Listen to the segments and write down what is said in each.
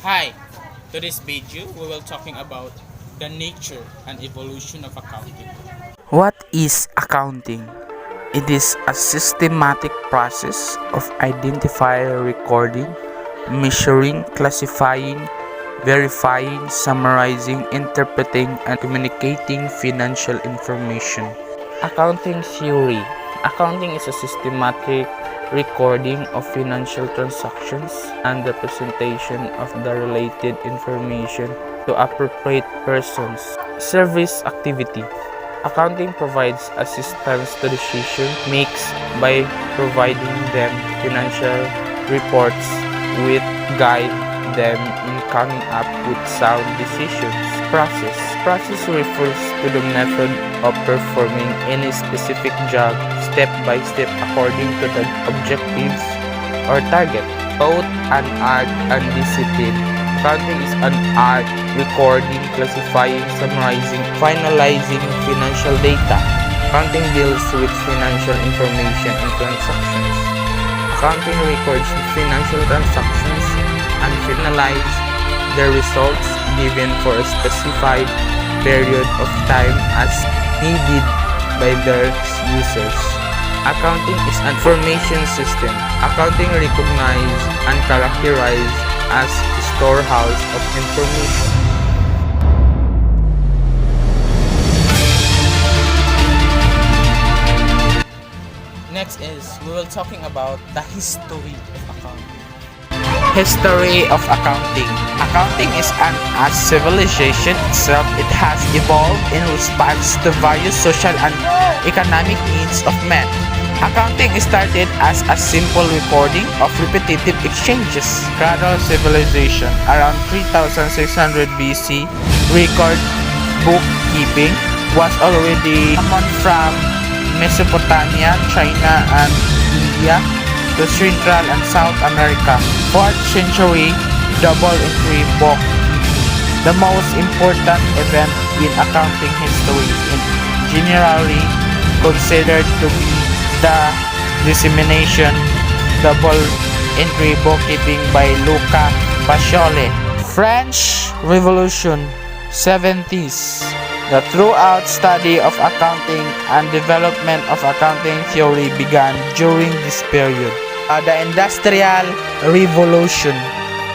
Hi, to this video we will talking about the nature and evolution of accounting. What is accounting? It is a systematic process of identifying, recording, measuring, classifying, verifying, summarizing, interpreting, and communicating financial information. Accounting theory. Accounting is a systematic recording of financial transactions and the presentation of the related information to appropriate persons. Service activity. Accounting provides assistance to decision makers by providing them financial reports which guide them in coming up with sound decisions. Process refers to the method of performing any specific job step by step according to the objectives or target. Both an art and discipline. Accounting is an art recording, classifying, summarizing, finalizing financial data. Accounting deals with financial information and transactions. Accounting records financial transactions and finalizes the results given for a specified period of time as needed by their users. Accounting is an information system. Accounting recognizes and characterized as a storehouse of information. Next is we will talking about the history of accounting. History of accounting. Accounting is a civilization itself. It has evolved in response to various social and economic needs of men. Accounting started as a simple recording of repetitive exchanges. Gradual civilization around 3600 BC. Record bookkeeping was already common from Mesopotamia, China, and India to Central and South America. 4th century, double entry bookkeeping. The most important event in accounting history is generally considered to be the dissemination double entry bookkeeping by Luca Pacioli. French Revolution 70s. The throughout study of accounting and development of accounting theory began during this period. The Industrial Revolution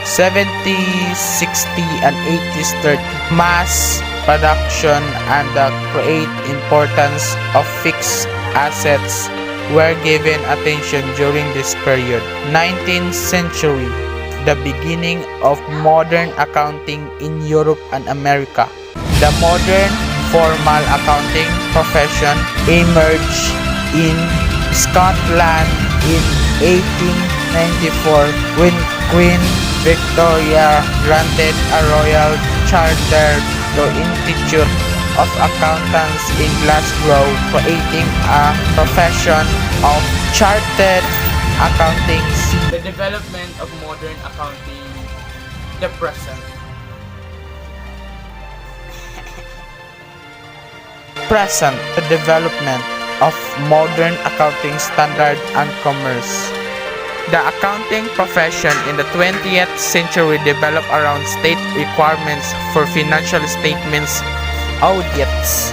70s, 60s, and 80s, 30s. Mass production and the great importance of fixed assets were given attention during this period. 19th century, the beginning of modern accounting in Europe and America. The modern formal accounting profession emerged in Scotland in 1894 when Queen Victoria granted a royal charter to Institute of Accountants in Glasgow, creating a profession of chartered accounting. The development of modern accounting, the present. The development of modern accounting standard and commerce. The accounting profession in the 20th century developed around state requirements for financial statements audits.